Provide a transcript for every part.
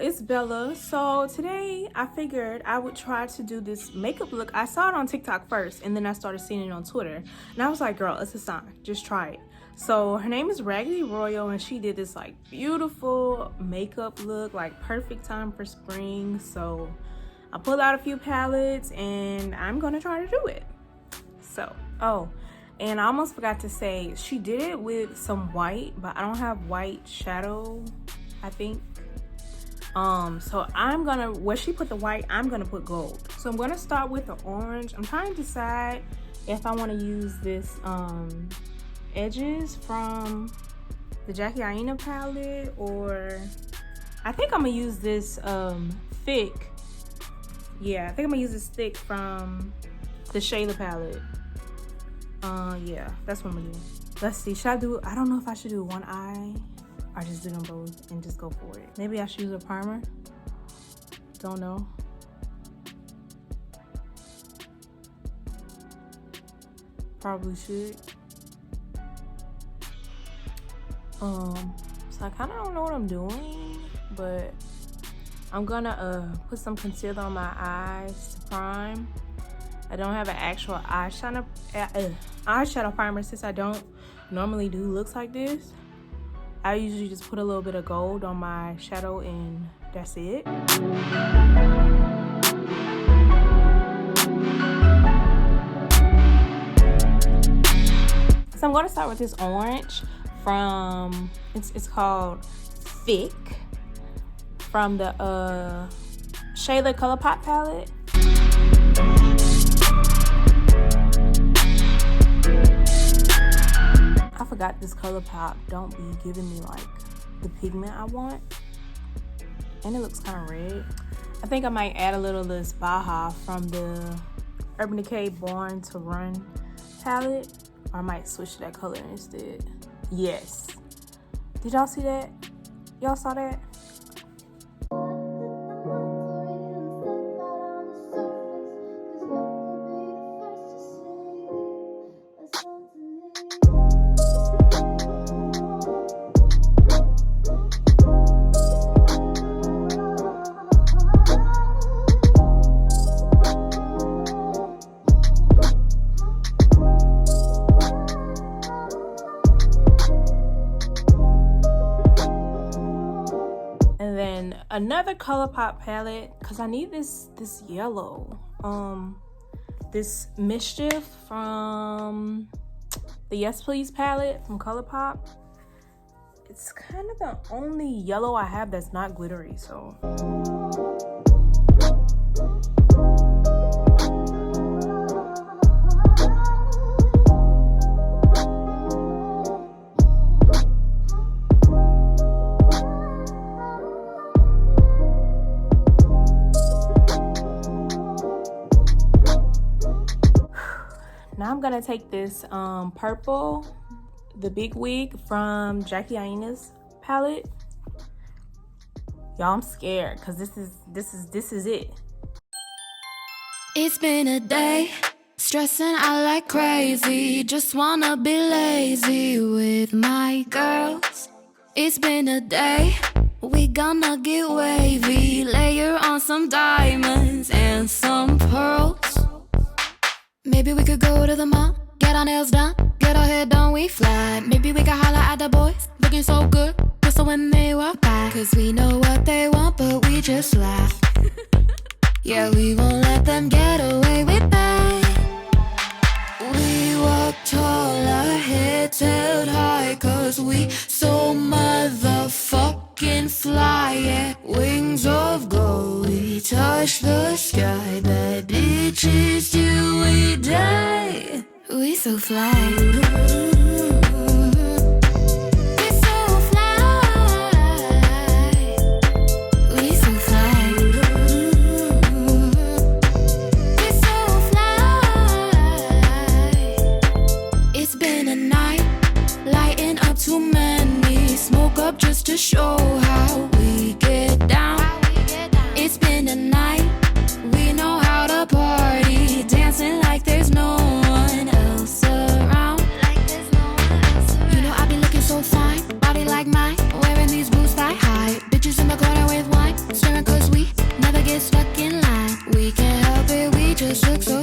it's Bella. So today I figured I would try to do this makeup look. I saw it on TikTok first and then I started seeing it on Twitter. And I was like, girl, it's a sign. Just try it. So her name is Raggedy Royal and she did this like beautiful makeup look, like perfect time for spring. So I pulled out a few palettes and I'm gonna try to do it. So, and I almost forgot to say, she did it with some white, but I don't have white shadow, I think. So I'm gonna, where she put the white, I'm gonna put gold. So I'm gonna start with the orange. I'm trying to decide if I wanna use this edges from the Jackie Aina palette, or I think I'm gonna use this thick. Yeah, I think I'm gonna use this thick from the Shayla palette. Yeah, that's what I'm gonna do. Let's see, I don't know if I should do one eye or just do them both and just go for it. Maybe I should use a primer. Don't know. Probably should. So I kind of don't know what I'm doing, but I'm gonna put some concealer on my eyes to prime. I don't have an actual eyeshadow primer since I don't normally do looks like this. I usually just put a little bit of gold on my shadow and that's it. So I'm gonna start with this orange from, it's called Thick, from the Shayla ColourPop palette. I forgot this ColourPop don't be giving me like the pigment I want, and it looks kind of red. I think I might add a little of this Baja from the Urban Decay Born to Run palette, or I might switch to that color instead. Yes, did y'all see that? Y'all saw that? Another ColourPop palette, because I need this yellow. This Mischief from the Yes Please palette from ColourPop. It's kind of the only yellow I have that's not glittery, so. Now I'm gonna take this purple, the big wig from Jackie Aina's palette. Y'all, I'm scared because this is it. It's been a day, stressing out like crazy. Just wanna be lazy with my girls. It's been a day, we gonna get wavy. Layer on some diamonds and some pearls. Maybe we could go to the mall, get our nails done, get our hair done, we fly. Maybe we could holler at the boys, looking so good, whistle when they walk by. Cause we know what they want, but we just laugh. Yeah, we won't let them get away with that. We walk tall, our heads held high. Cause we so motherfucking fly, yeah. Wings of gold, we touch the sky. Bad bitches till we die. We so fly. We so fly. We so fly. We so fly. It's been a night, lighting up too many. Smoke up just to show how we get down. It's been a night, we know how to party, dancing like there's no one else around. Like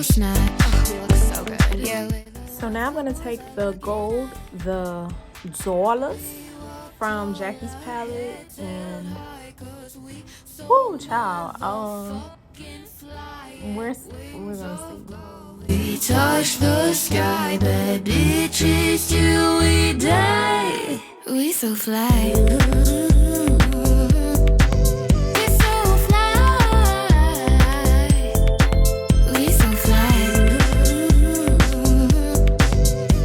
snack. Oh, we look so good. Yeah. So now I'm gonna take the gold, the Zolas from Jackie's palette, and whoo, child. We're gonna see. We touch the sky, bad bitches till we die. We so fly. We so fly. We so fly.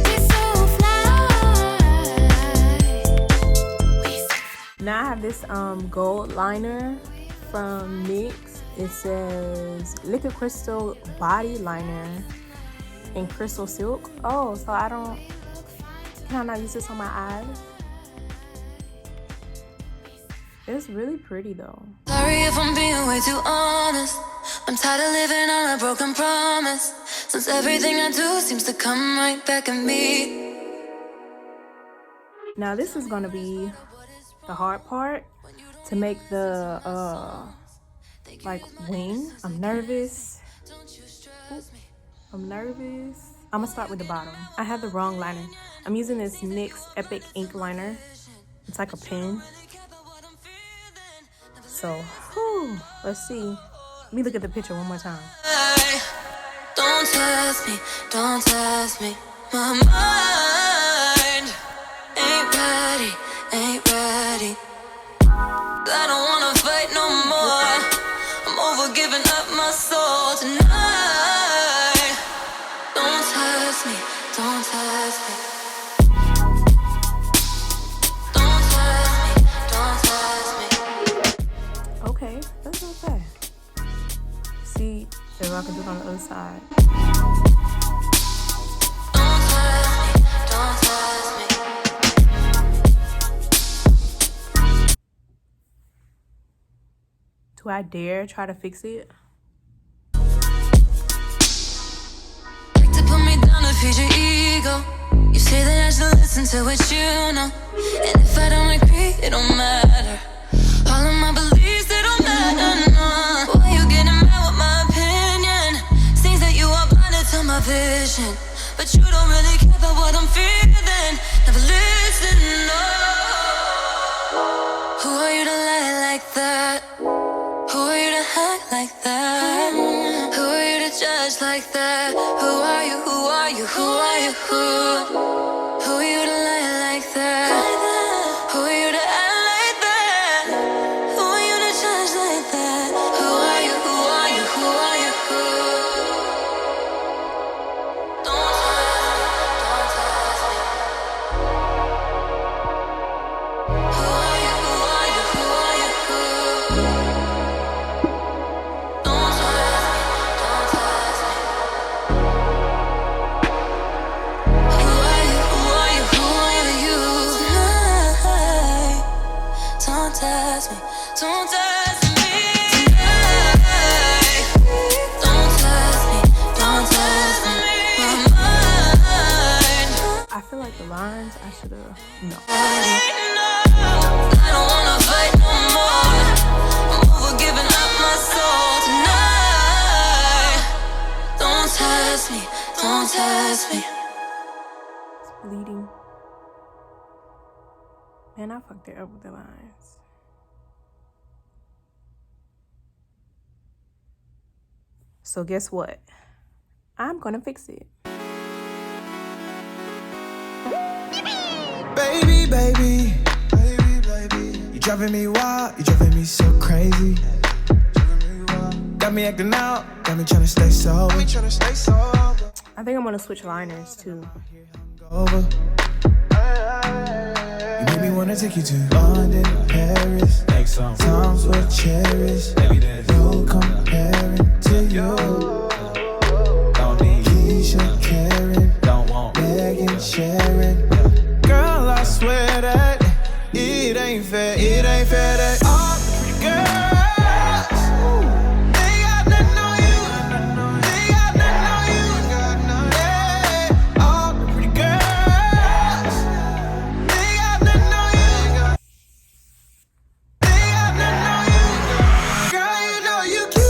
We so fly. Now I have this gold liner from NYX. It says liquid crystal body liner in crystal silk. Oh, so can I not use this on my eyes? It's really pretty though. Sorry if I'm being way too honest. I'm tired of living on a broken promise. Since everything I do seems to come right back at me. Now this is gonna be the hard part, to make the like wing. I'm nervous. I'm gonna start with the bottom. I have the wrong liner. I'm using this NYX Epic ink liner. It's like a pen. So, whew, let's see. Let me look at the picture one more time. Don't test me, don't test me. My mind ain't ready, ain't ready. I don't wanna fight no more. I'm over giving up my soul tonight. Don't test me, don't test me. Don't test me, don't test me. Okay, that's not bad. See if I can do it on the other side. Don't test me, don't test me. Do I dare try to fix it? Like to put me down to feed your ego. You say that I should listen to what you know. And if I don't agree, it don't matter. All of my beliefs, they don't matter, no. Why you getting mad with my opinion? Seems that you are blinded to my vision. But you don't really care about what I'm feeling. Never listen, no. Who are you to lie like that? Who are you to act like that? Who are you to judge like that? Who are you, who are you, who are you, who? Who are you to lie like that? Who are you to act like that? Who are you to judge like that? Who are you, who are you, who are you, who? Don't test me, don't test me. Who are you, who are you, who are you, who? Don't test me, Who are you, who are you, who are you? Tonight, don't test me, don't test me. Tonight, don't test me, don't test me. My mind, I feel like the lines, I should have, no. I don't wanna fight no more. I'm over giving up my soul tonight. Don't test me, don't test me. It's bleeding. Man, I fucked it up with the lines. So guess what? I'm gonna fix it. Baby, baby, you driving me wild, you driving me so crazy. Got me acting out, got me tryna stay sober. I think I'm gonna switch liners too. Over. You made me wanna take you to London, Paris. Times were cherished. No comparing to you. Don't need Keisha, Karen, don't want Megan, Sharon. Girl, I swear that it ain't fair that all the pretty girls, they got nothing on you. They got nothing on you. Yeah, all the pretty girls, they got nothing on you. They got nothing on you. Girl, you know you cute.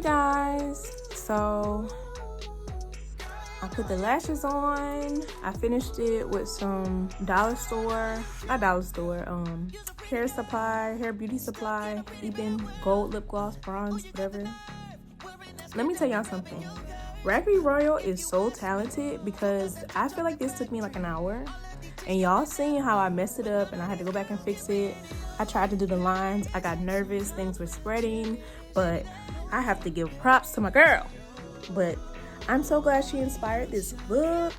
you guys. So I put the lashes on. I finished it with some hair supply, hair beauty supply, even gold lip gloss, bronze, whatever. Let me tell y'all something. Raggedy Royal is so talented because I feel like this took me like an hour. And y'all seen how I messed it up and I had to go back and fix it. I tried to do the lines. I got nervous. Things were spreading. But I have to give props to my girl. But I'm so glad she inspired this look.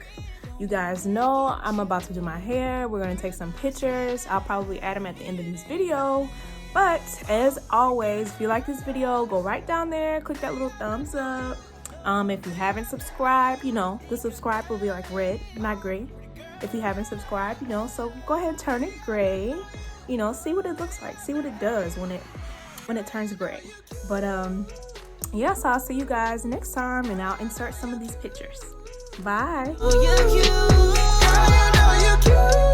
You guys know I'm about to do my hair. We're going to take some pictures. I'll probably add them at the end of this video. But as always, if you like this video, go right down there. Click that little thumbs up. If you haven't subscribed, you know, the subscribe will be like red, not gray. If you haven't subscribed, you know, so go ahead and turn it gray. You know, see what it looks like. See what it does when it turns gray. But yeah, so I'll see you guys next time, and I'll insert some of these pictures. Bye. Oh, you're cute. Girl, you know you're cute.